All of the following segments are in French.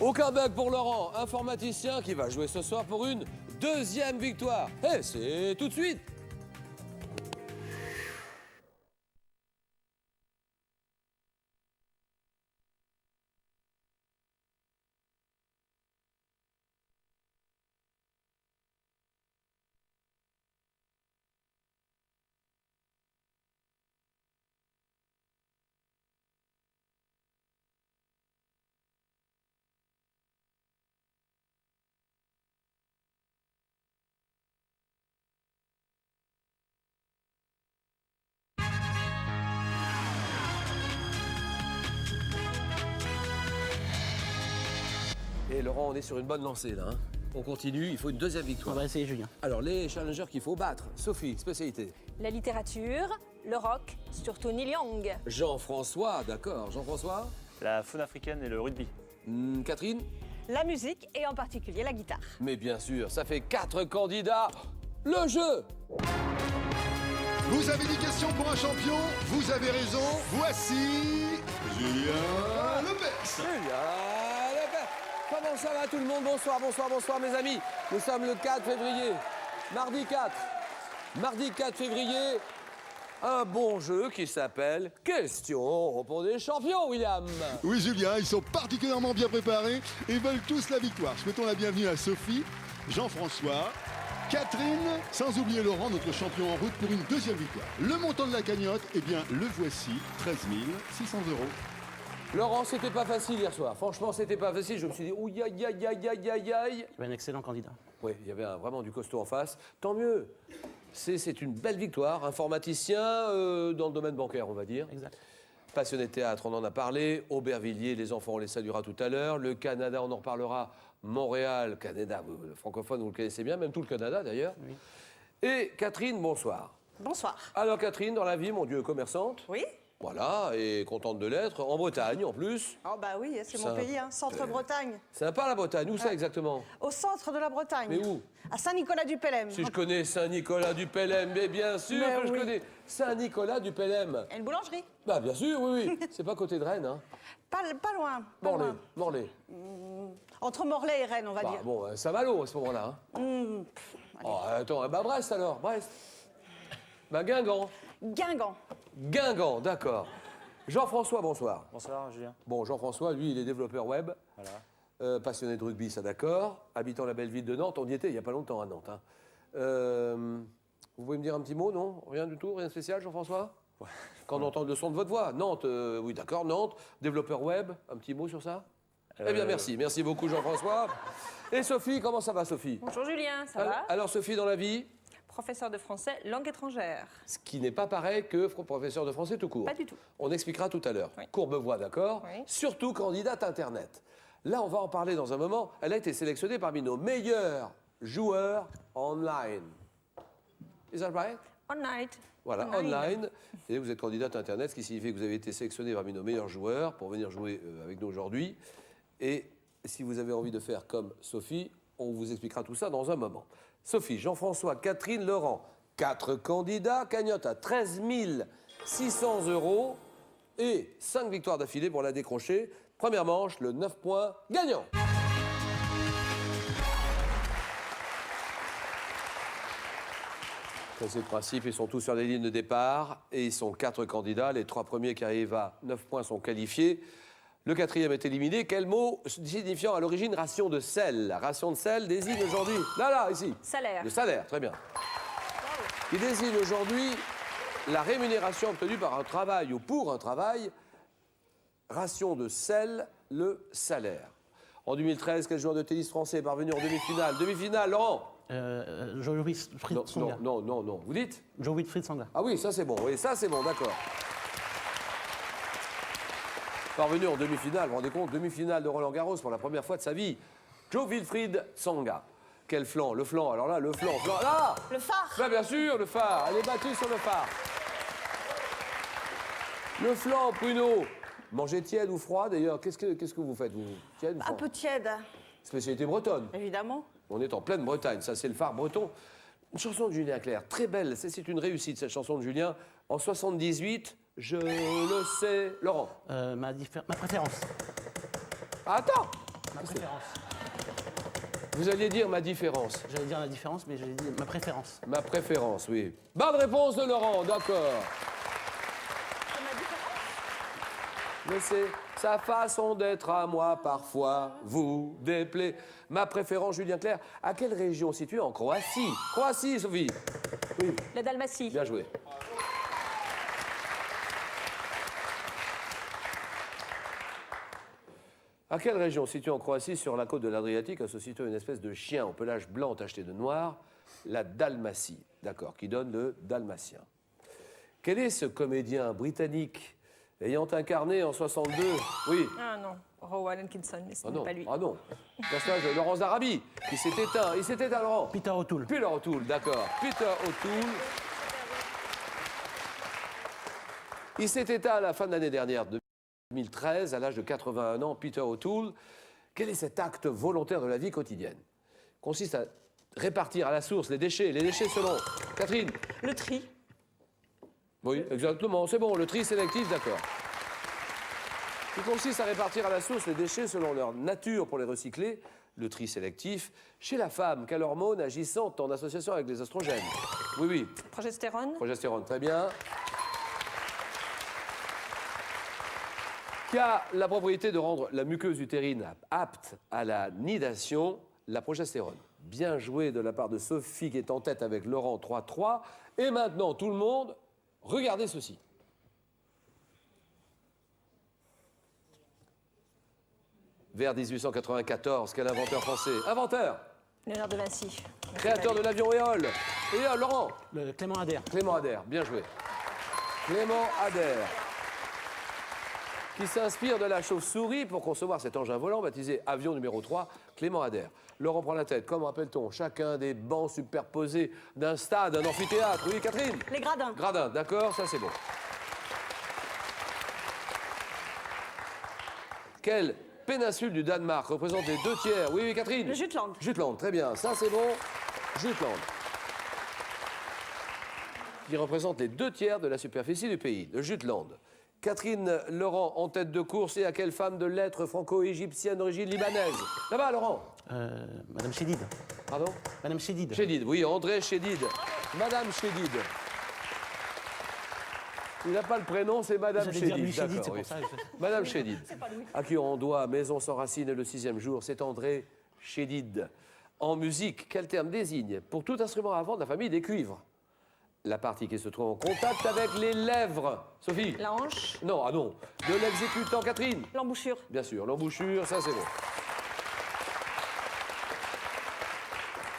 Aucun bug pour Laurent, informaticien qui va jouer ce soir pour une deuxième victoire. Et c'est tout de suite. Et Laurent, on est sur une bonne lancée là. On continue, il faut une deuxième victoire. On va essayer, Julien. Alors, les challengers qu'il faut battre. Sophie, spécialité. La littérature, le rock, surtout Neil Young. Jean-François, d'accord. Jean-François. La faune africaine et le rugby. Catherine. La musique et en particulier la guitare. Mais bien sûr, ça fait 4 candidats. Le jeu. Vous avez des questions pour un champion? Vous avez raison. Voici Julien Lepers. Comment ça va tout le monde? Bonsoir, bonsoir, bonsoir mes amis. Nous sommes le 4 février. Mardi 4. Mardi 4 février. Un bon jeu qui s'appelle Question pour des champions, William. Oui, Julien, ils sont particulièrement bien préparés et veulent tous la victoire. Souhaitons la bienvenue à Sophie, Jean-François, Catherine, sans oublier Laurent, notre champion en route pour une deuxième victoire. Le montant de la cagnotte, eh bien, le voici, 13 600 €. Laurent, c'était pas facile hier soir. Franchement, c'était pas facile. Je me suis dit, ouïe, aïe, aïe, aïe, aïe, aïe, aïe. Tu es un excellent candidat. Oui, il y avait vraiment du costaud en face. Tant mieux. C'est une belle victoire. Informaticien dans le domaine bancaire, on va dire. Exact. Passionné de théâtre, on en a parlé. Aubervilliers, les enfants, on les saluera tout à l'heure. Le Canada, on en reparlera. Montréal, Canada, le francophone, vous le connaissez bien, même tout le Canada d'ailleurs. Oui. Et Catherine, bonsoir. Bonsoir. Alors Catherine, dans la vie, mon Dieu, commerçante. Oui? Voilà, et contente de l'être, en Bretagne en plus. Oh bah oui, c'est Ça- mon pays, hein, centre-Bretagne. Sympa la Bretagne, où ça exactement? Au centre de la Bretagne. Mais où? À Saint-Nicolas-du-Pélem. Si je connais Saint-Nicolas-du-Pélem, mais bien sûr Mais que je oui. connais Saint-Nicolas-du-Pélem. Et une boulangerie. Bah bien sûr, oui, oui. C'est pas côté de Rennes, hein. Pas loin. Pas Morlaix, loin. Morlaix. Entre Morlaix et Rennes, on va Bah, dire. bon, Saint-Malo à ce moment-là. Hein. Oh, attends, bah Brest alors, Brest. Bah Guingamp. Guingamp. Guingamp, d'accord. Jean-François, bonsoir. Bonsoir Julien. Bon, Jean-François, lui, il est développeur web. Voilà. Passionné de rugby, ça d'accord. Habitant la belle ville de Nantes, on y était il n'y a pas longtemps à Nantes. Hein. Vous pouvez me dire un petit mot, non? Rien du tout, rien de spécial, Jean-François? Ouais. Quand on entend le son de votre voix. Nantes, oui d'accord, Nantes. Développeur web, un petit mot sur ça? Eh bien, merci. Merci beaucoup, Jean-François. Et Sophie, comment ça va, Sophie? Bonjour Julien, ça va? Alors, Sophie, dans la vie, Professeur de français, langue étrangère. ce qui n'est pas pareil que professeur de français tout court. Pas du tout. On expliquera tout à l'heure. Oui. Courbevoie, d'accord? Oui. Surtout candidate Internet. Là, on va en parler dans un moment. Elle a été sélectionnée parmi nos meilleurs joueurs online. Is that right? On night. Voilà, online. Et vous êtes candidate Internet, ce qui signifie que vous avez été sélectionné parmi nos meilleurs joueurs pour venir jouer avec nous aujourd'hui. Et si vous avez envie de faire comme Sophie, on vous expliquera tout ça dans un moment. Sophie, Jean-François, Catherine, Laurent, 4 candidats, cagnotte à 13 600 € et 5 victoires d'affilée pour la décrocher. Première manche, le 9 points gagnant. C'est le principe, ils sont tous sur les lignes de départ et ils sont 4 candidats. Les 3 premiers qui arrivent à 9 points sont qualifiés. Le 4e est éliminé. Quel mot signifiant à l'origine ration de sel? La ration de sel désigne aujourd'hui... Là, ici. Salaire. Le salaire, très bien. Qui désigne aujourd'hui la rémunération obtenue par un travail ou pour un travail. Ration de sel, le salaire. En 2013, quel joueur de tennis français est parvenu en demi-finale? Demi-finale, Laurent? Joe-Wilfried Tsonga. Non. Vous dites? Joe-Wilfried Tsonga. Ah oui, ça c'est bon. Oui, ça c'est bon, d'accord. Parvenu en demi-finale, vous vous rendez compte? Demi-finale de Roland-Garros pour la première fois de sa vie. Joe-Wilfried Tsonga. Quel flanc? Le flanc, alors là, le flanc. Là! Le phare. Bah, bien sûr, le phare. Elle est battue sur le phare. Le flanc, Pruneau. Mangez tiède ou froid, d'ailleurs. Qu'est-ce que vous faites, vous? Tiède ou Un froid? peu tiède, Spécialité bretonne. évidemment. On est en pleine Bretagne, ça c'est le phare breton. Une chanson de Julien Clerc, très belle, c'est une réussite cette chanson de Julien. En 78, je le sais. Laurent. Ma préférence. Attends, Ma préférence. Vous alliez dire ma différence. J'allais dire la différence, mais j'allais dire ma préférence. Ma préférence, oui. Bonne réponse de Laurent, d'accord. Mais c'est sa façon d'être à moi, parfois, vous déplaît. Ma préférence, Julien Clerc. À quelle région située en Croatie? Croatie, Sophie. Oui, La Dalmatie. bien joué. À quelle région située en Croatie, sur la côte de l'Adriatique, se situe une espèce de chien au pelage blanc tacheté de noir? La Dalmatie, d'accord, qui donne le dalmatien. Quel est ce comédien britannique ayant incarné en 62, oui, Ah non, Rowan Atkinson, mais ce ah n'est non, pas lui. ah non, personnage de Laurence d'Arabie, qui s'est éteint, il s'est éteint, Laurent. Peter O'Toole. Peter O'Toole, d'accord, Peter O'Toole. Il s'est éteint à la fin de l'année dernière, 2013, à l'âge de 81 ans, Peter O'Toole. Quel est cet acte volontaire de la vie quotidienne? Consiste à répartir à la source les déchets selon... Catherine? Le tri. Oui, exactement, c'est bon, le tri sélectif, d'accord. Qui consiste à répartir à la source les déchets selon leur nature pour les recycler, le tri sélectif, chez la femme, quelle hormone agissant en association avec les oestrogènes? Oui, oui, Progestérone. progestérone, très bien. Qui a la propriété de rendre la muqueuse utérine apte à la nidation, la progestérone. Bien joué de la part de Sophie qui est en tête avec Laurent 3-3. Et maintenant, tout le monde, regardez ceci. Vers 1894, quel inventeur français? Inventeur, Léonard de Vinci. créateur de l'avion Éole. Éole, Laurent. Le Clément Ader. Clément Ader, bien joué. Clément Ader, qui s'inspire de la chauve-souris pour concevoir cet engin volant baptisé avion numéro 3, Clément Ader. Laurent prend la tête. Comment appelle-t-on chacun des bancs superposés d'un stade, d'un amphithéâtre? Oui, Catherine? Les gradins. Gradin, d'accord, ça c'est bon. Quelle péninsule du Danemark représente les 2/3? Oui, oui, Catherine? Le Jutland. Jutland, très bien, ça c'est bon. Jutland. Qui représente les 2/3 de la superficie du pays, le Jutland. Catherine Laurent en tête de course et à quelle femme de lettres franco-égyptienne d'origine libanaise? Là-bas, Laurent. Madame Chédid. Pardon? Madame Chédid. Chédid, oui, André Chédid. Madame Chédid. Il n'a pas le prénom, c'est Madame J'allais dire Chédid. Louis Chédid, d'accord, c'est oui. pour ça. Madame Chédid. À qui on doit Maison sans racine et le 6e jour, c'est André Chédid. En musique, quel terme désigne pour tout instrument à vent de la famille des cuivres? La partie qui se trouve en contact avec les lèvres. Sophie? La hanche. Non, ah non. De l'exécutant, Catherine? L'embouchure. Bien sûr, l'embouchure, ça c'est bon.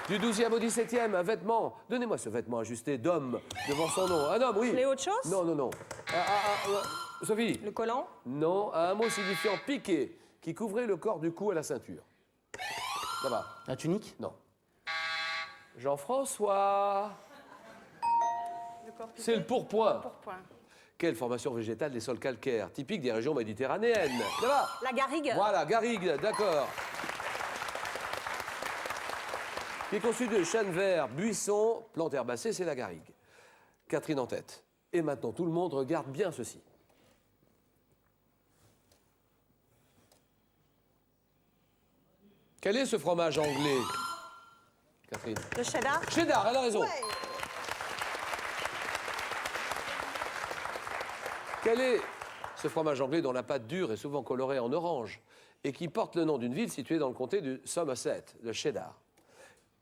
Du 12e au 17e, un vêtement. Donnez-moi ce vêtement ajusté d'homme devant son nom. Un homme, oui. Les hautes choses. Non, non, non. Sophie? Le collant. Non, un mot signifiant piqué, qui couvrait le corps du cou à la ceinture. Là-bas. La tunique. Non. Jean-François? C'est le pourpoint. Pourpoint. Quelle formation végétale des sols calcaires, typique des régions méditerranéennes? Là-bas. La garrigue. Voilà, garrigue, d'accord. Qui est constitué de chênes verts, buissons, plantes herbacées, c'est la garrigue. Catherine en tête. Et maintenant, tout le monde regarde bien ceci. Quel est ce fromage anglais, Catherine? Le cheddar. Cheddar, elle a raison. Ouais. Quel est ce fromage anglais dont la pâte dure est souvent colorée en orange et qui porte le nom d'une ville située dans le comté du Somerset, le cheddar?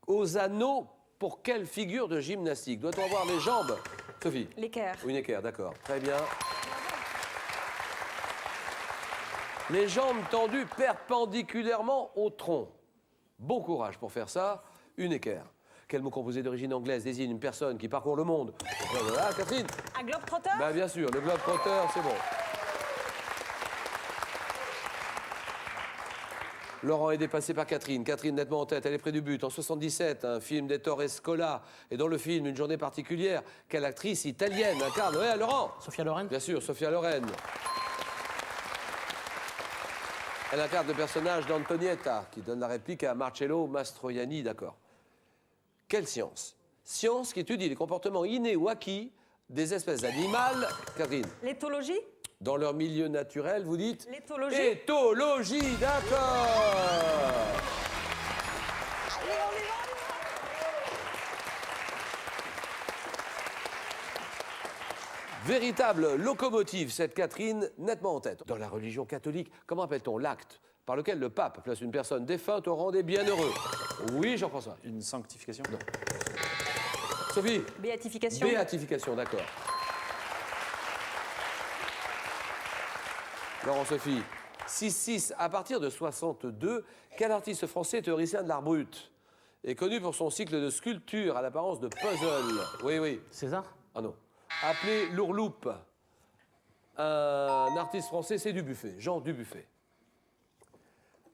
Aux anneaux, pour quelle figure de gymnastique? Doit-on avoir les jambes? Sophie? L'équerre. Une équerre, d'accord. Très bien. Les jambes tendues perpendiculairement au tronc. Bon courage pour faire ça. Une équerre. Quel mot composé d'origine anglaise désigne une personne qui parcourt le monde? Voilà, Catherine? Un globe-trotteur. Ben, bien sûr, le globe-trotteur, c'est bon. Laurent est dépassé par Catherine. Catherine nettement en tête, elle est près du but. En 77, un film d'Ettore Scola. Et dans le film, Une journée particulière, quelle actrice italienne incarne? Ouais, Laurent? Sophia Loren. Bien sûr, Sophia Loren. Elle incarne le personnage d'Antonietta, qui donne la réplique à Marcello Mastroianni, d'accord. Quelle science? Science qui étudie les comportements innés ou acquis des espèces animales. Catherine? L'éthologie. Dans leur milieu naturel, vous dites L'éthologie. Éthologie, d'accord. Véritable locomotive, cette Catherine, nettement en tête. Dans la religion catholique, comment appelle-t-on l'acte par lequel le pape place une personne défunte au rang des bienheureux? Oui, Jean-François. Une sanctification. Non. Sophie? Béatification. Béatification, d'accord. Laurent, Sophie. 6-6. À partir de 62, quel artiste français théoricien de l'art brut est connu pour son cycle de sculpture à l'apparence de puzzle? Oui, oui. César? Ah non. Appelé l'ourloupe. Un artiste français, c'est Dubuffet, Jean Dubuffet.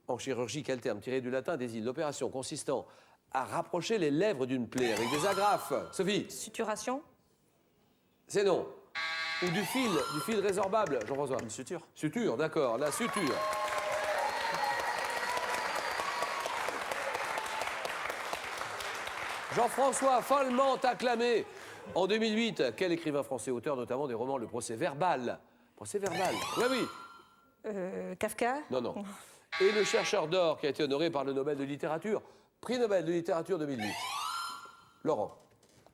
En chirurgie, quel terme tiré du latin désigne l'opération consistant à rapprocher les lèvres d'une plaie avec des agrafes? Sophie? Suturation. C'est non. Ou du fil résorbable, Jean-François? Une suture. Suture, d'accord, la suture. Jean-François, follement acclamé. En 2008, quel écrivain français, auteur notamment des romans Le Procès verbal? Procès verbal, oui, oui. Kafka. Non, non. Et le chercheur d'or qui a été honoré par le Nobel de littérature, prix Nobel de littérature 2008. Laurent.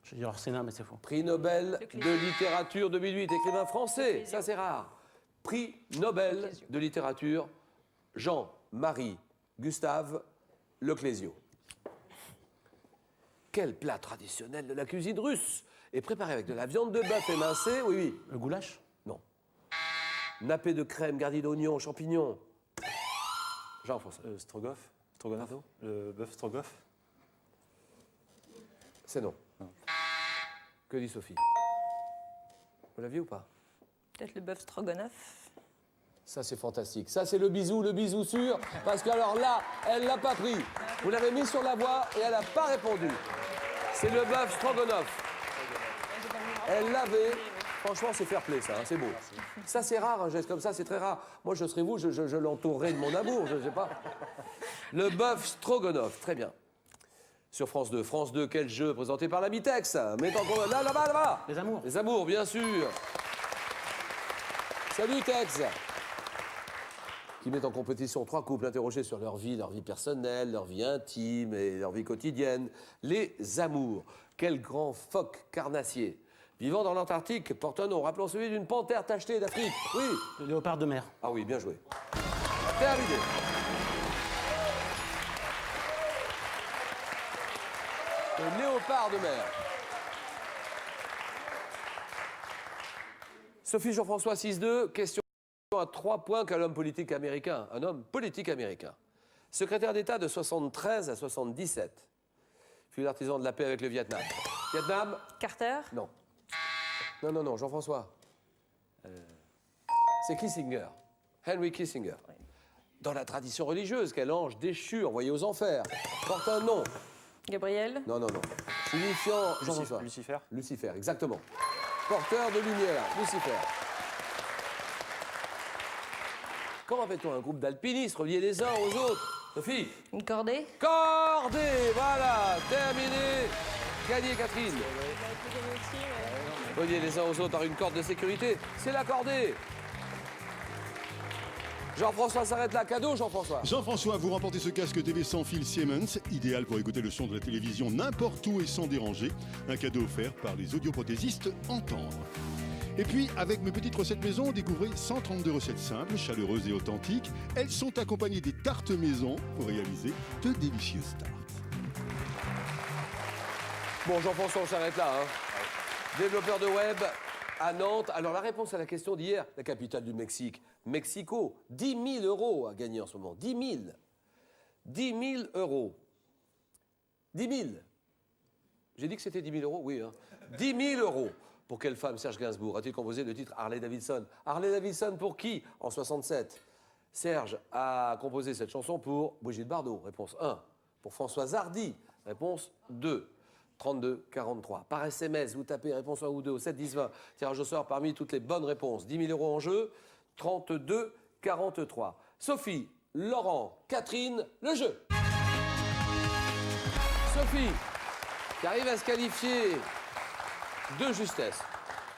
Je vais dire Orsena, mais c'est faux. Prix Nobel de littérature 2008, écrivain français, ça c'est rare. Prix Nobel de littérature, Jean-Marie Gustave Leclésio. Quel plat traditionnel de la cuisine russe est préparé avec de la viande de bœuf émincée? Oui, oui. Le goulash? Non. Nappé de crème, garni d'oignons, champignons. Jean-François. Strogoff. Strogonoff. Le bœuf Strogoff. C'est non. Que dit Sophie? Vous l'aviez ou pas? Peut-être le bœuf stroganoff. Ça, c'est fantastique. Ça, c'est le bisou sûr. Parce que alors là, elle l'a pas pris. Vous l'avez mis sur la voie et elle n'a pas répondu. C'est le bœuf stroganoff. Elle l'avait. Franchement, c'est fair play, ça. Hein, c'est beau. Ça, c'est rare, un geste comme ça, c'est très rare. Moi, je serais vous, je l'entourerais de mon amour, je ne sais pas. Le bœuf stroganoff, très bien. Sur France 2. France 2, quel jeu présenté par la Mitex? Mettons là-bas, là-bas. Les amours. Les amours, bien sûr. Salut, Tex. Qui met en compétition 3 couples interrogés sur leur vie personnelle, leur vie intime et leur vie quotidienne. Les amours. Quel grand phoque carnassier. Vivant dans l'Antarctique, porte un nom rappelant celui d'une panthère tachetée d'Afrique. Oui. Le léopard de mer. Ah oui, bien joué. Terminé. Le léopard de mer. Sophie Jean-François 6-2, question à 3 points qu'un homme politique américain. Un homme politique américain. Secrétaire d'État de 73 à 77. Fut l'artisan de la paix avec le Vietnam. Vietnam? Carter. Non. Non, Jean-François. C'est Kissinger. Henry Kissinger. Dans la tradition religieuse, quel ange déchu envoyé aux enfers porte un nom? Gabriel. Non. Signifiant Jean-François. Lucifer. Lucifer, exactement. Porteur de lumière, Lucifer. Comment fait-on un groupe d'alpinistes reliés les uns aux autres? Sophie? Une cordée. Cordée, voilà, terminé. Gagné, Catherine. Reliés les uns aux autres par une corde de sécurité, c'est la cordée. Jean-François s'arrête là. Cadeau, Jean-François. Jean-François, vous remportez ce casque TV sans fil Siemens, idéal pour écouter le son de la télévision n'importe où et sans déranger. Un cadeau offert par les audioprothésistes Entendre. Et puis, avec mes petites recettes maison, découvrez 132 recettes simples, chaleureuses et authentiques. Elles sont accompagnées des tartes maison pour réaliser de délicieuses tartes. Bon, Jean-François, on s'arrête là. Hein. Développeur de web à Nantes. Alors, la réponse à la question d'hier, la capitale du Mexique, Mexico, 10 000 euros à gagner en ce moment. 10 000. 10 000 euros. 10 000. J'ai dit que c'était 10 000 euros? Oui. Hein. 10 000 euros. Pour quelle femme Serge Gainsbourg a-t-il composé le titre Harley Davidson? Harley Davidson pour qui en 67? Serge a composé cette chanson pour Brigitte Bardot, réponse 1. Pour Françoise Hardy, réponse 2. 32 43. Par SMS, vous tapez réponse 1 ou 2 au 7 10 20. Tirage au sort parmi toutes les bonnes réponses. 10 000 euros en jeu. 32 43. Sophie, Laurent, Catherine, le jeu. Sophie, qui arrive à se qualifier de justesse.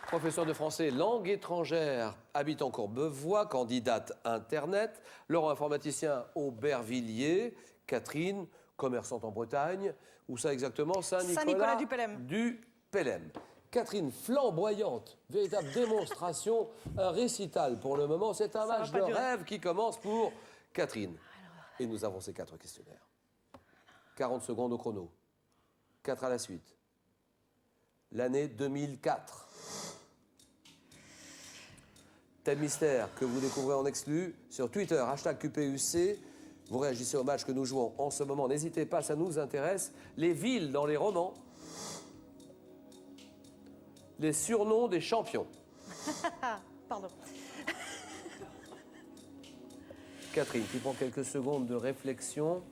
Professeur de français, langue étrangère, habite en Courbevoie, candidate Internet. Laurent, informaticien, Aubervilliers. Catherine, commerçante en Bretagne. Où ça exactement? Saint-Nicolas du Pélem. Du Pélem. Catherine, flamboyante, véritable démonstration, un récital pour le moment. C'est un match de rêve qui commence pour Catherine. Et nous avons ces 4 questionnaires. 40 secondes au chrono. 4 à la suite. L'année 2004. Thème mystère que vous découvrez en exclu sur Twitter, #QPUC. Vous réagissez au match que nous jouons en ce moment. N'hésitez pas, ça nous intéresse. Les villes dans les romans. Les surnoms des champions. Pardon. Catherine, qui prend quelques secondes de réflexion.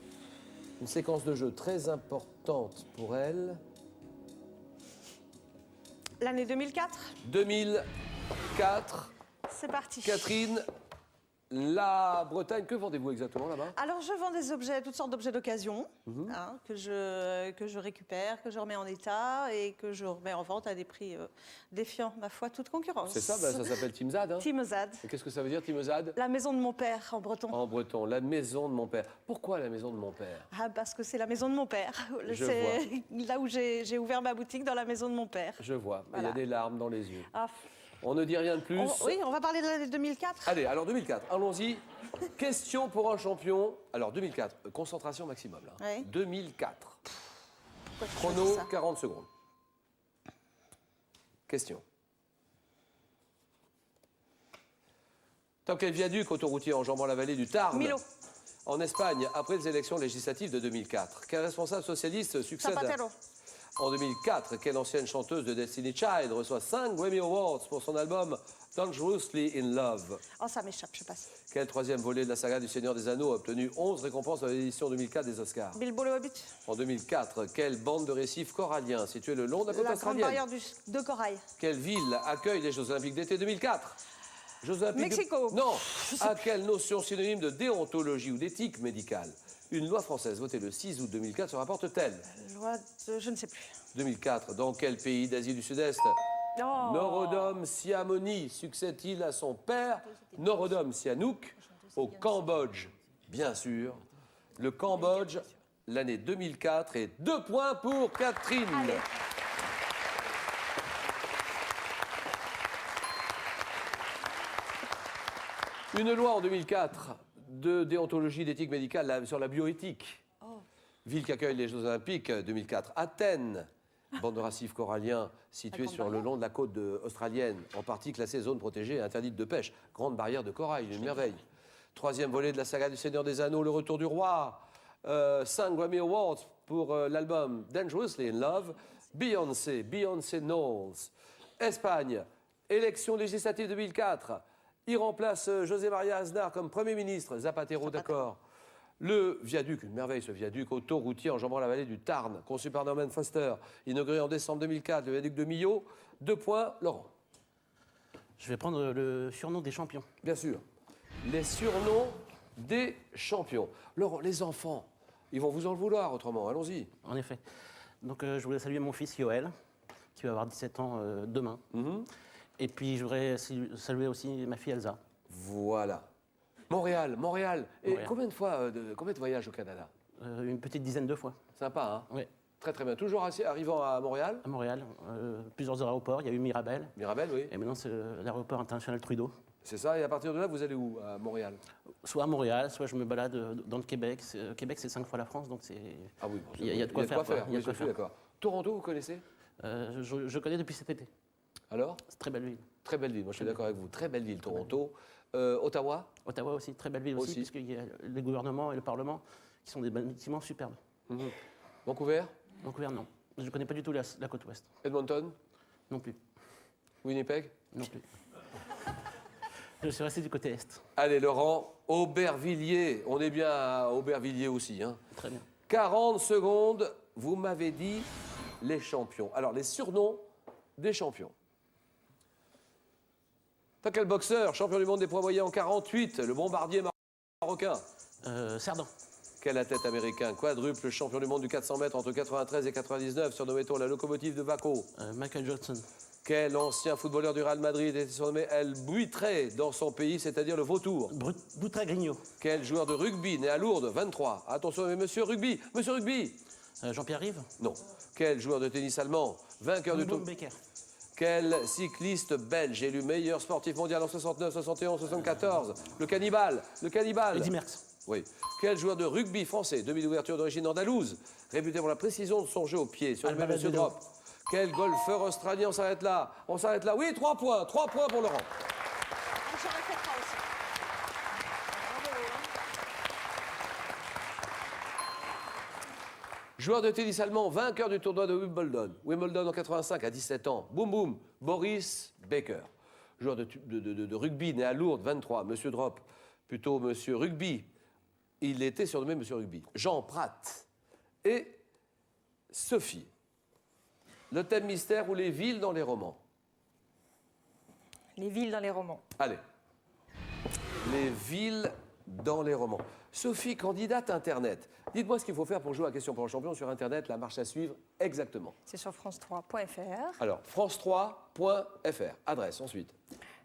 Une séquence de jeu très importante pour elle. L'année 2004. 2004. C'est parti. Catherine, la Bretagne, que vendez-vous exactement là-bas? Alors, je vends des objets, toutes sortes d'objets d'occasion, hein, que je récupère, que je remets en état et que je remets en vente à des prix défiant, ma foi, toute concurrence. C'est ça, ça s'appelle Timzad. Hein. Timzad. Et qu'est-ce que ça veut dire, Timzad? La maison de mon père, en breton. En breton, la maison de mon père. Pourquoi la maison de mon père? Ah, parce que c'est la maison de mon père. Je C'est là où j'ai ouvert ma boutique, dans la maison de mon père. Je vois, Voilà. il y a des larmes dans les yeux. Ah, On ne dit rien de plus. oui, on va parler de l'année 2004. Allez, alors 2004, allons-y. Question pour un champion. Alors 2004, concentration maximum. Là. Oui. 2004. Pourquoi tu Chrono, choisis ça 40 secondes. Question. Dans quel viaduc autoroutier enjambant la vallée du Tarn? Milo. En Espagne, après les élections législatives de 2004, quel responsable socialiste succède Zapatero. En 2004, quelle ancienne chanteuse de Destiny Child reçoit 5 Grammy Awards pour son album Dangerously in Love? Oh, ça m'échappe, je passe. Quel troisième volet de la saga du Seigneur des Anneaux a obtenu 11 récompenses dans l'édition 2004 des Oscars? Bilbo le Hobbit. En 2004, quelle bande de récifs coralliens située le long de la côte La grande australienne? barrière de corail. Quelle ville accueille les Jeux Olympiques d'été 2004? Jeux Olympiques Mexico. Non. À quelle notion synonyme de déontologie ou d'éthique médicale une loi française votée le 6 août 2004 se rapporte-t-elle? Loi de... je ne sais plus. 2004, dans quel pays d'Asie du Sud-Est Oh. Norodom Sihamoni succède-t-il à son père, Norodom Sihanouk, au Cambodge? Bien sûr. Le Cambodge, l'année 2004, et 2 points pour Catherine. Allez. Une loi en 2004 de déontologie d'éthique médicale sur la bioéthique. Ville qui accueille les Jeux Olympiques 2004. Athènes, bande de récifs coralliens située sur le long de la côte australienne, en partie classée zone protégée et interdite de pêche. Grande barrière de corail, une merveille. Troisième volet de la saga du Seigneur des Anneaux, Le Retour du Roi. 5 Grammy Awards pour l'album Dangerously in Love. Beyoncé Knowles. Espagne, élection législative 2004. Il remplace José María Aznar comme Premier ministre. Zapatero, d'accord. Le viaduc, une merveille ce viaduc, autoroutier enjambant la vallée du Tarn, conçu par Norman Foster, inauguré en décembre 2004, le viaduc de Millau. 2 points, Laurent. Je vais prendre le surnom des champions. Bien sûr. Les surnoms des champions. Laurent, les enfants, ils vont vous en vouloir autrement. Allons-y. En effet. Donc je voulais saluer mon fils Yoël, qui va avoir 17 ans demain. Et puis je voudrais saluer aussi ma fille Elsa. Voilà. Montréal. Et Montréal. combien de voyages au Canada? Une petite dizaine de fois. Sympa, hein? Oui, Très très bien. Toujours arrivant à Montréal? à Montréal. Plusieurs aéroports. Il y a eu Mirabel. Mirabel, oui. Et maintenant, c'est l'aéroport international Trudeau. C'est ça. Et à partir de là, vous allez où à Montréal? Soit à Montréal, soit je me balade dans le Québec. Québec, c'est 5 fois la France, donc c'est. Ah oui, bon, Il y a de quoi faire. quoi. Il y a Oui, de quoi je suis faire. d'accord. Toronto, vous connaissez? Je connais depuis cet été. Alors? C'est une très belle ville. Très belle ville. Moi, je suis d'accord avec vous. Très belle ville, Toronto. Ottawa? Ottawa aussi, très belle ville aussi, Aussi. puisqu'il y a le gouvernement et le Parlement qui sont des bâtiments superbes. Vancouver? Vancouver, non. Je ne connais pas du tout la côte ouest. Edmonton? Non plus. Winnipeg? Non plus. Je suis resté du côté est. Allez, Laurent, Aubervilliers. On est bien à Aubervilliers aussi. Hein. Très bien. 40 secondes. Vous m'avez dit les champions. Alors, les surnoms des champions. T'as quel boxeur, champion du monde des poids moyens en 48, le bombardier marocain? Cerdan. Quel athlète américain, quadruple champion du monde du 400 mètres entre 93 et 99, surnommé-on la locomotive de Waco? Michael Johnson. Quel ancien footballeur du Real Madrid était surnommé El Buitre dans son pays, c'est-à-dire le vautour? Boutragrigno. Quel joueur de rugby né à Lourdes, 23? Attention, mais monsieur Rugby, monsieur Rugby. Jean-Pierre Rive. Non. Quel joueur de tennis allemand, vainqueur du tour? Becker. Quel cycliste belge élu meilleur sportif mondial en 69, 71, 74? Le cannibale, le cannibale. Eddy Merckx. Oui. Quel joueur de rugby français, demi-d'ouverture d'origine andalouse, réputé pour la précision de son jeu au pied, sur le Alba monsieur Lazedo. Drop? Quel golfeur australien? On s'arrête là. On s'arrête là. Oui, 3 points. 3 points pour Laurent. Ah, j'aurais fait 3 aussi. Bravo, Joueur de tennis allemand, vainqueur du tournoi de Wimbledon. Wimbledon en 85 à 17 ans. Boum boum, Boris Becker. Joueur de rugby né à Lourdes, 23. Monsieur Drop, plutôt Monsieur Rugby. Il était surnommé Monsieur Rugby. Jean Pratt et Sophie. Le thème mystère ou les villes dans les romans? Les villes dans les romans. Allez. Les villes dans les romans. Sophie, candidate Internet. Dites-moi ce qu'il faut faire pour jouer à Question pour un champion sur Internet, la marche à suivre exactement. C'est sur france3.fr. Alors, france3.fr. Adresse ensuite.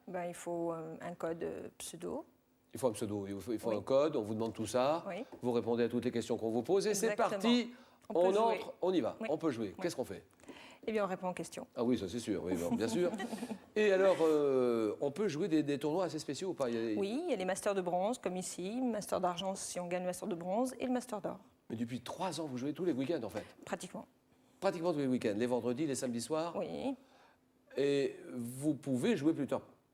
Ben, il faut un code pseudo. Il faut un pseudo, il faut Oui. un code, on vous demande tout ça. Oui. Vous répondez à toutes les questions qu'on vous pose et c'est Exactement. parti. On peut On jouer. entre, on y va, Oui. on peut jouer. Oui. Qu'est-ce qu'on fait? Eh bien, on répond aux questions. Ah oui, ça c'est sûr, oui, bon, bien sûr. Et alors, on peut jouer des tournois assez spéciaux ou pas? Il y a des- Oui, il y a les masters de bronze, comme ici, master d'argent si on gagne le master de bronze, et le master d'or, Mais depuis 3 ans, vous jouez tous les week-ends en fait. pratiquement. Pratiquement tous les week-ends, les vendredis, les samedis soirs. Oui. Et vous pouvez jouer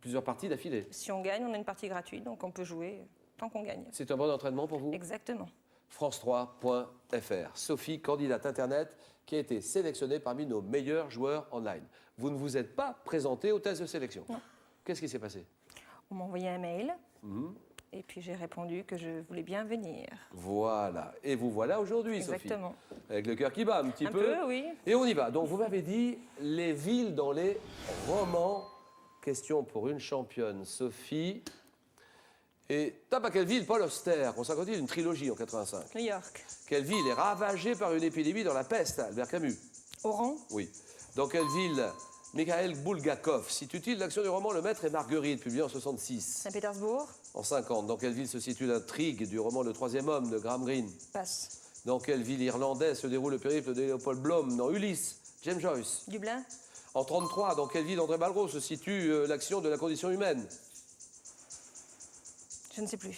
plusieurs parties d'affilée. Si on gagne, on a une partie gratuite, donc on peut jouer tant qu'on gagne. C'est un bon entraînement pour vous? Exactement. France3.fr. Sophie, candidate Internet, qui a été sélectionnée parmi nos meilleurs joueurs online. Vous ne vous êtes pas présentée au test de sélection. Non. Qu'est-ce qui s'est passé? On m'a envoyé un mail, et puis j'ai répondu que je voulais bien venir. Voilà. Et vous voilà aujourd'hui, Sophie. Exactement. Avec le cœur qui bat un petit Un peu. peu, oui. Et on y va. Donc, vous m'avez dit les villes dans les romans. Question pour une championne, Sophie. Et tape à quelle ville Paul Auster, consacre une trilogie en 85. New York. Quelle ville est ravagée par une épidémie dans la peste, Albert Camus? Oran. Oui. Dans quelle ville Mikhail Bulgakov situe-t-il l'action du roman Le Maître et Marguerite, publié en 66? Saint-Pétersbourg. En 50. Dans quelle ville se situe l'intrigue du roman Le Troisième Homme de Graham Greene? Passe. Dans quelle ville irlandaise se déroule le périple de Léopold Bloom dans Ulysse, James Joyce? Dublin. En 33, dans quelle ville André Malraux se situe l'action de la condition humaine? Je ne sais plus.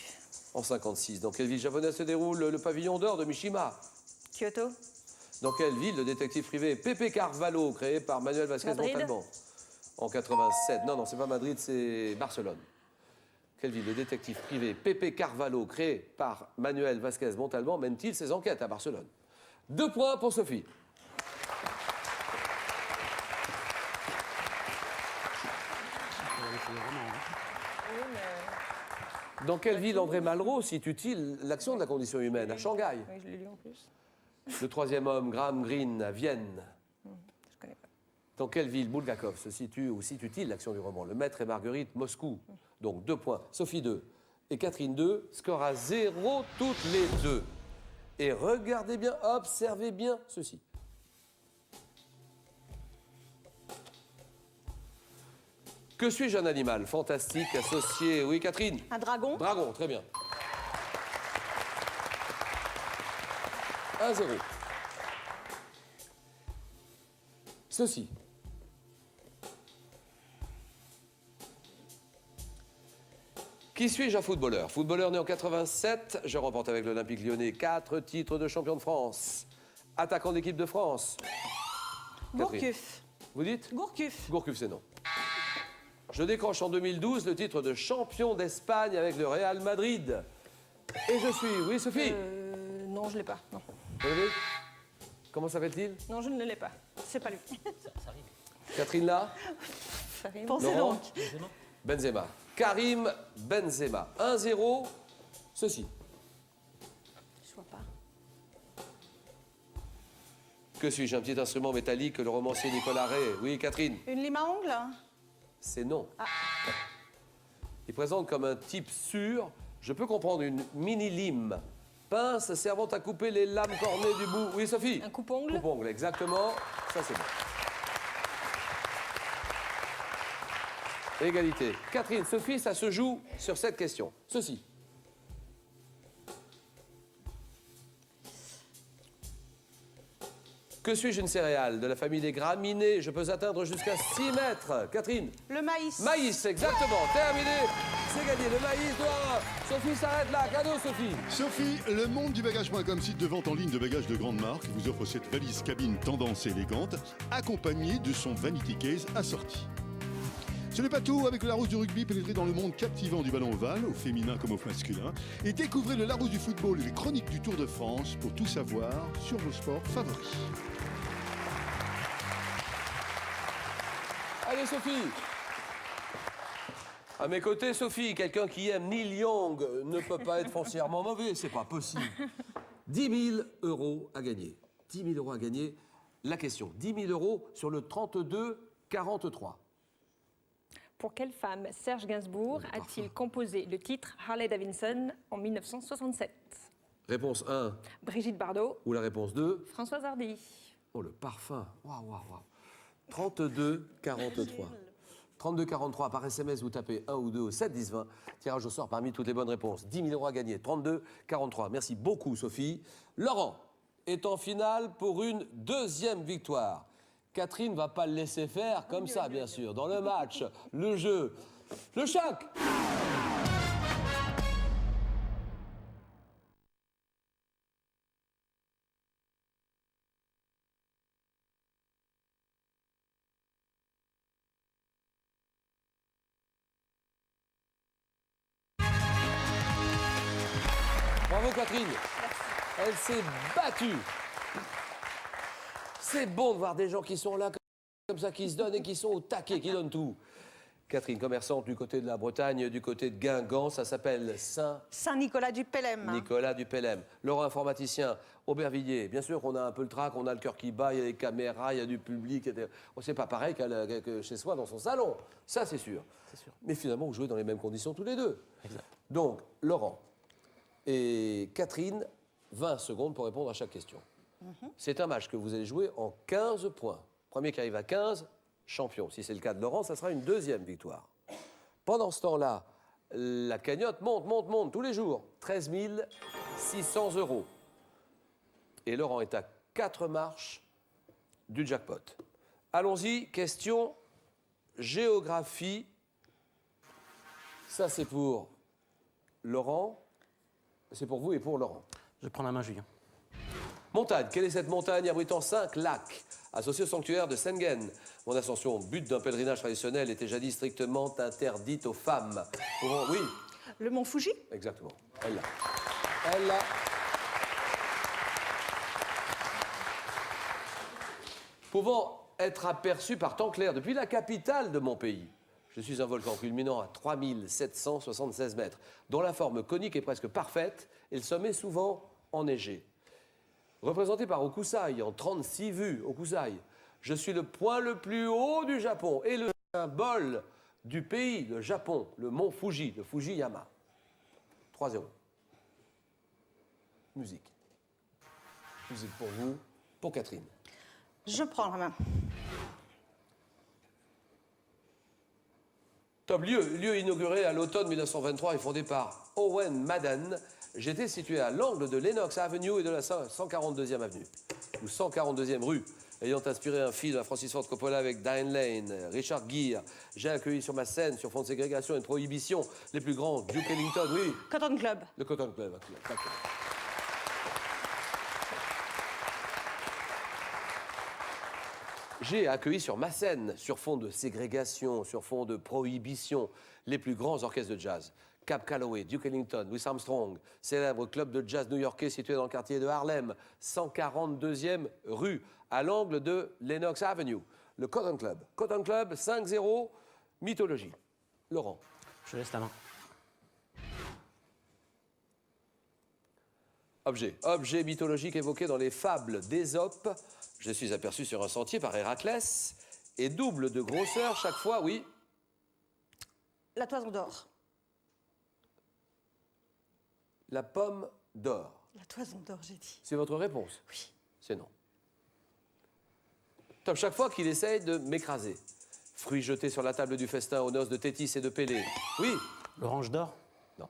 En 56, dans quelle ville japonaise se déroule le pavillon d'or de Mishima? Kyoto. Dans quelle ville le détective privé Pepe Carvalho, créé par Manuel Vasquez Madrid. Montalban? En 87. Non, c'est pas Madrid, c'est Barcelone. Quelle ville le détective privé Pepe Carvalho, créé par Manuel Vasquez Montalban, mène-t-il ses enquêtes à Barcelone? 2 points pour Sophie. Dans quelle ville André Malraux situe-t-il l'action de la condition humaine? À Shanghai. Oui, je l'ai lu en plus. Le troisième homme, Graham Greene, à Vienne. Je connais pas. Dans quelle ville Bulgakov se situe ou situe-t-il l'action du roman? Le Maître et Marguerite, Moscou. Donc 2 points. Sophie 2 et Catherine 2. Score à 0 toutes les deux. Et regardez bien, observez bien ceci. Que suis-je un animal fantastique associé... Oui, Catherine? Un dragon. Dragon, très bien. 1-0. Ceci. Qui suis-je un footballeur? Footballeur né en 87, je remporte avec l'Olympique Lyonnais 4 titres de champion de France. Attaquant d'équipe de France. Catherine. Gourcuff. Vous dites? Gourcuff. Gourcuff, c'est non. Je décroche en 2012 le titre de champion d'Espagne avec le Real Madrid. Et je suis... Oui, Sophie? Non, je ne l'ai pas. Non. Vous l'avez? Comment s'appelle-t-il? Non, je ne l'ai pas. C'est pas lui. Catherine là? Ça rime. Pensez Laurent? donc. Benzema. Karim Benzema. 1-0. Ceci. Je vois pas. Que suis-je? Un petit instrument métallique que le romancier Nicolas Ray. Oui, Catherine? Une lime à ongles. C'est non. Il présente comme un type sûr. Je peux comprendre une mini-lime. Pince servant à couper les lames cornées du bout. Oui, Sophie? Un coupe-ongle. Coupe-ongle, exactement. Ça, c'est bon. Égalité. Catherine, Sophie, ça se joue sur cette question. Ceci. Que suis-je une céréale de la famille des graminées? Je peux atteindre jusqu'à 6 mètres. Catherine. Le maïs. Maïs, exactement. Terminé. C'est gagné. Le maïs doit. Sophie s'arrête là. Cadeau, Sophie. Sophie, le monde du bagage.com, site de vente en ligne de bagages de grande marque, vous offre cette valise cabine tendance et élégante, accompagnée de son vanity case assorti. Ce n'est pas tout, avec le Larousse du rugby, pénétrez dans le monde captivant du ballon ovale, au féminin comme au masculin, et découvrez le Larousse du football et les chroniques du Tour de France pour tout savoir sur vos sports favoris. Allez, Sophie. À mes côtés, Sophie, quelqu'un qui aime Neil Young ne peut pas être foncièrement mauvais, c'est pas possible. 10 000 € à gagner. 10 000 € à gagner. La question, 10 000 € sur le 32-43. Pour quelle femme Serge Gainsbourg a-t-il composé le titre Harley Davidson en 1967? Réponse 1 Brigitte Bardot, ou la réponse 2? Françoise Hardy. Oh, le parfum. Waouh, waouh, waouh. 32-43. 32-43, par SMS, vous tapez 1 ou 2 au 7-10-20. Tirage au sort parmi toutes les bonnes réponses. 10 000 € à gagner. 32-43. Merci beaucoup, Sophie. Laurent est en finale pour une deuxième victoire. Catherine ne va pas le laisser faire comme ça, bien sûr. Dans le match, le jeu, le choc. Bravo Catherine. Elle s'est battue. C'est bon de voir des gens qui sont là comme ça, qui se donnent et qui sont au taquet, qui donnent tout. Catherine, commerçante du côté de la Bretagne, du côté de Guingamp, ça s'appelle Saint-Nicolas du Pélem. Nicolas du Pélem. Laurent, informaticien, Aubervilliers. Bien sûr qu'on a un peu le trac, on a le cœur qui bat, il y a des caméras, il y a du public. C'est pas pareil que chez soi dans son salon. Ça, c'est sûr. Mais finalement, vous jouez dans les mêmes conditions tous les deux. Exact. Donc, Laurent et Catherine, 20 secondes pour répondre à chaque question. C'est un match que vous allez jouer en 15 points. Premier qui arrive à 15, champion. Si c'est le cas de Laurent, ça sera une deuxième victoire. Pendant ce temps-là, la cagnotte monte tous les jours. 13 600 €. Et Laurent est à 4 marches du jackpot. Allons-y, question géographie. Ça, c'est pour Laurent. C'est pour vous et pour Laurent. Je prends la main, Julien. Montagne. Quelle est cette montagne abritant 5 lacs, associée au sanctuaire de Sengen? Mon ascension, but d'un pèlerinage traditionnel, était jadis strictement interdite aux femmes. Oui, Le mont Fuji. exactement. Elle l'a. Elle l'a. Pouvant être aperçue par temps clair depuis la capitale de mon pays. Je suis un volcan culminant à 3776 mètres, dont la forme conique est presque parfaite et le sommet souvent enneigé. Représenté par Hokusai en 36 vues, Hokusai, je suis le point le plus haut du Japon et le symbole du pays, le Japon, le mont Fuji, le Fujiyama. 3-0. Musique. Musique pour vous, pour Catherine. Je prends la main. Top lieu inauguré à l'automne 1923 et fondé par Owen Madden. J'étais situé à l'angle de Lenox Avenue et de la 142e avenue, ou 142e rue, ayant inspiré un film à Francis Ford Coppola avec Diane Lane, Richard Gere. J'ai accueilli sur ma scène, sur fond de ségrégation et de prohibition, les plus grands, Duke Ellington, oui. Cotton Club. Le Cotton Club, d'accord. J'ai accueilli sur ma scène, sur fond de ségrégation, sur fond de prohibition, les plus grands orchestres de jazz. Cab Calloway, Duke Ellington, Louis Armstrong, célèbre club de jazz new-yorkais situé dans le quartier de Harlem, 142e rue, à l'angle de Lenox Avenue. Le Cotton Club. Cotton Club, 5-0, mythologie. Laurent. Je laisse la main. Objet mythologique évoqué dans les fables d'Ésope. Je suis aperçu sur un sentier par Héraclès et double de grosseur chaque fois, oui. La toison d'or. La pomme d'or. La toison d'or, j'ai dit. C'est votre réponse? Oui. C'est non. Top, chaque fois qu'il essaye de m'écraser, Fruits jetés sur la table du festin aux noces de Tétis et de Pélée. Oui. L'orange d'or. Non.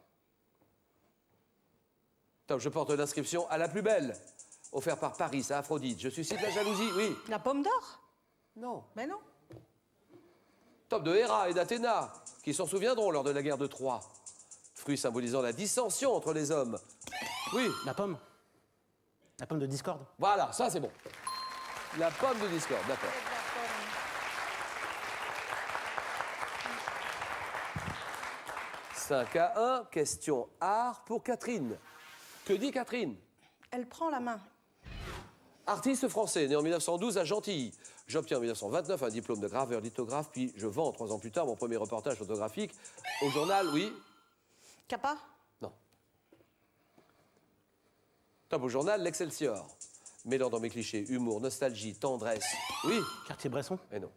Top, je porte l'inscription à la plus belle, offert par Paris à Aphrodite. Je suscite la jalousie. Oui. La pomme d'or? Non. Mais non. Top de Héra et d'Athéna, qui s'en souviendront lors de la guerre de Troie. Fruit symbolisant la dissension entre les hommes. Oui. La pomme. La pomme de discorde. Voilà, ça c'est bon. La pomme de discorde, d'accord. 5-1, question art pour Catherine. Que dit Catherine? Elle prend la main. Artiste français, né en 1912 à Gentilly. J'obtiens en 1929 un diplôme de graveur lithographe, puis je vends 3 ans plus tard mon premier reportage photographique au journal, oui. Capa? Non. Top au journal L'Excelsior. Mêlant dans mes clichés humour, nostalgie, tendresse. Oui. Cartier-Bresson. Et non.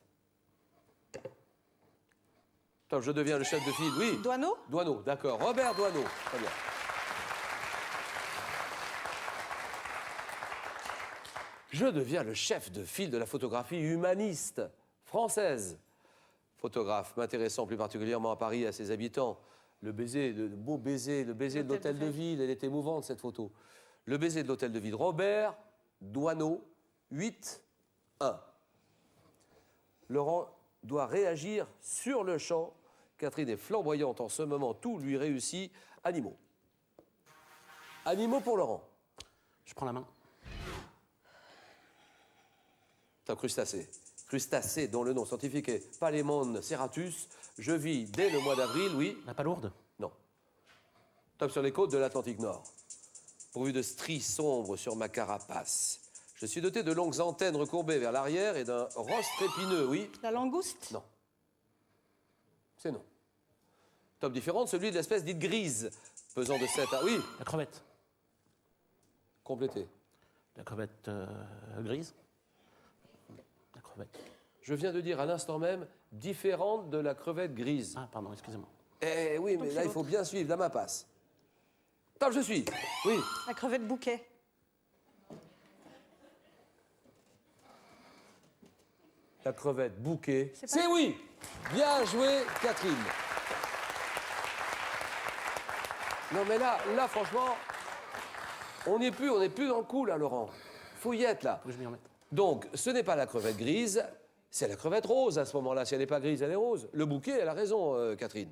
Top, je deviens le chef de file, oui. Douaneau? Douaneau, d'accord. Robert Douaneau. Très bien. Je deviens le chef de file de la photographie humaniste française. Photographe, m'intéressant plus particulièrement à Paris et à ses habitants. Le baiser, le beau baiser, le baiser de l'hôtel de ville, elle est émouvante cette photo. Le baiser de l'hôtel de ville, Robert Douaneau, 8-1. Laurent doit réagir sur le champ. Catherine est flamboyante en ce moment, tout lui réussit. Animaux. Animaux pour Laurent. Je prends la main. C'est un crustacé. Crustacé dont le nom scientifique est Palémon serratus. Je vis dès le mois d'avril, oui. La palourde. Non. Top sur les côtes de l'Atlantique Nord. Pourvu de stries sombres sur ma carapace. Je suis doté de longues antennes recourbées vers l'arrière et d'un rostre épineux, oui. La langouste? Non. C'est non. Top différent de celui de l'espèce dite grise, pesant de 7 à... Oui. La crevette. Complété. La crevette grise. La crevette. Je viens de dire à l'instant même différente de la crevette grise. Ah, pardon, excusez-moi. Eh oui, mais là, il faut bien suivre. La main passe. Top, je suis. Oui. La crevette bouquet? La crevette bouquet. C'est pas- C'est oui. Bien joué, Catherine. Non, mais là, franchement, on n'est plus dans le coup, là, Laurent. Faut y être, là. Faut que je m'y remette. Donc, ce n'est pas la crevette grise, c'est la crevette rose à ce moment-là. Si elle n'est pas grise, elle est rose. Le bouquet, elle a raison, Catherine.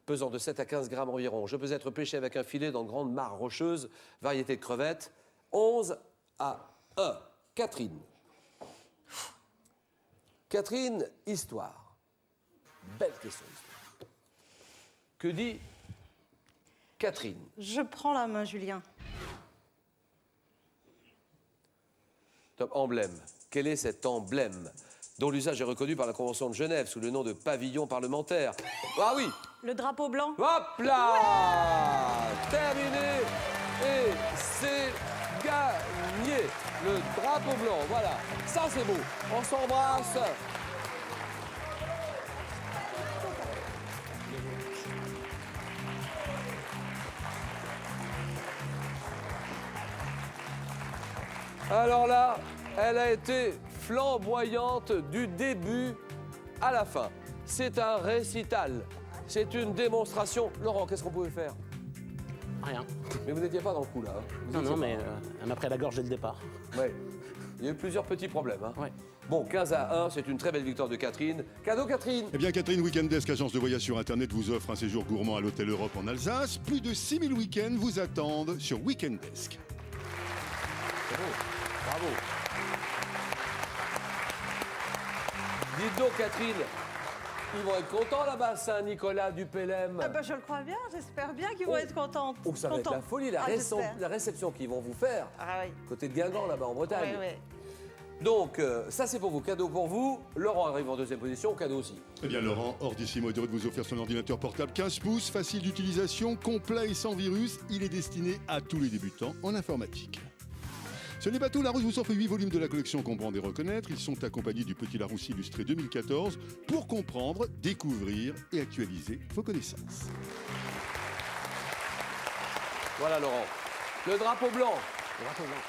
Pesant de 7 à 15 grammes environ. Je peux être pêché avec un filet dans de grandes mares rocheuses, variété de crevettes. 11-1. Catherine. Catherine, histoire. Belle question, histoire. Que dit Catherine? Je prends la main, Julien. Top emblème. Quel est cet emblème dont l'usage est reconnu par la Convention de Genève sous le nom de pavillon parlementaire? Ah oui. Le drapeau blanc? Hop là! Terminé et c'est gagné. Le drapeau blanc, voilà. Ça, c'est beau. On s'embrasse. Alors là, elle a été flamboyante du début à la fin. C'est un récital. C'est une démonstration. Laurent, qu'est-ce qu'on pouvait faire? Rien. Mais vous n'étiez pas dans le coup, là. Hein. Vous Non, étiez non, pas- mais elle m'a pris à la gorge dès le départ. Ouais. Il y a eu plusieurs petits problèmes. Hein. Ouais. Bon, 15-1, c'est une très belle victoire de Catherine. Cadeau, Catherine. Eh bien, Catherine Weekendesk, agence de voyage sur Internet, vous offre un séjour gourmand à l'Hôtel Europe en Alsace. Plus de 6000 week-ends vous attendent sur Weekendesk. Bravo. Bravo. Dites donc, Catherine, ils vont être contents là-bas, Saint-Nicolas du Pélem. Ah ben, je le crois bien, j'espère bien qu'ils vont être contents. Oh, ça va être la folie, la réception qu'ils vont vous faire. Ah oui. Côté de Guingamp, là-bas, en Bretagne. Oui, oui. Donc, ça c'est pour vous, cadeau pour vous. Laurent arrive en deuxième position, cadeau aussi. Eh bien, Laurent, Ordissimo est heureux de vous offrir son ordinateur portable 15 pouces, facile d'utilisation, complet et sans virus. Il est destiné à tous les débutants en informatique. Ce n'est pas tout, Larousse vous offre 8 volumes de la collection Comprendre et Reconnaître. Ils sont accompagnés du Petit Larousse illustré 2014 pour comprendre, découvrir et actualiser vos connaissances. Voilà, Laurent. Le drapeau blanc. Le drapeau blanc.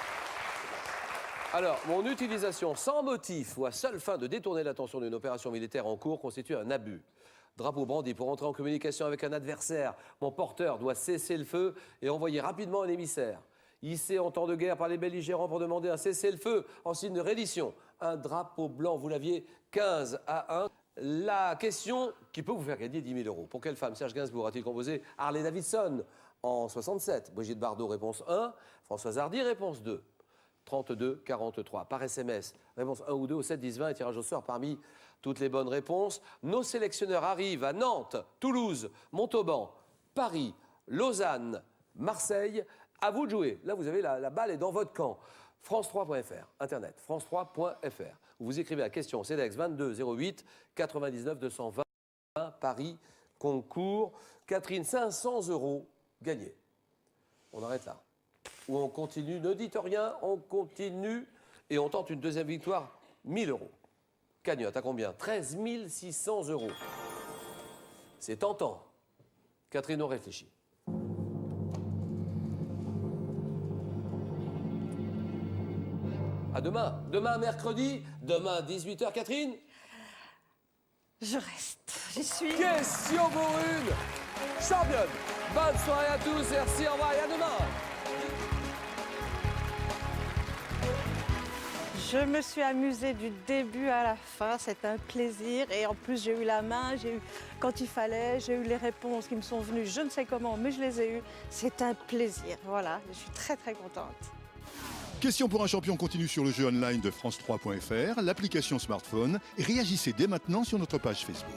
Alors, mon utilisation sans motif ou à seule fin de détourner l'attention d'une opération militaire en cours constitue un abus. Drapeau brandi pour entrer en communication avec un adversaire. Mon porteur doit cesser le feu et envoyer rapidement un émissaire. Hissé en temps de guerre par les belligérants pour demander un cessez-le-feu en signe de reddition. Un drapeau blanc, vous l'aviez 15-1. La question qui peut vous faire gagner 10 000 euros. Pour quelle femme Serge Gainsbourg a-t-il composé Harley Davidson en 67? Brigitte Bardot, réponse 1. Françoise Hardy, réponse 2. 32 43. Par SMS, réponse 1 ou 2 au 7 10 20 et tirage au sort parmi toutes les bonnes réponses. Nos sélectionneurs arrivent à Nantes, Toulouse, Montauban, Paris, Lausanne, Marseille. À vous de jouer. Là, vous avez la balle est dans votre camp. France3.fr, Internet, France3.fr. Vous écrivez la question CEDEX 22 08 99 220 Paris, concours. Catherine, 500 euros gagnés. On arrête là. Ou on continue, ne dites rien, on continue et on tente une deuxième victoire, 1000 euros. Cagnotte à combien? 13 600 euros. C'est tentant. Catherine, on réfléchit. À demain. Demain, mercredi. Demain, 18h. Catherine? Je reste. J'y suis. Question pour une championne. Bonne soirée à tous. Merci, au revoir et à demain. Je me suis amusée du début à la fin, c'est un plaisir. Et en plus, j'ai eu la main, j'ai eu quand il fallait, j'ai eu les réponses qui me sont venues, je ne sais comment, mais je les ai eues. C'est un plaisir, voilà, je suis très très contente. Question pour un champion continue sur le jeu online de France3.fr, l'application smartphone. Et réagissez dès maintenant sur notre page Facebook.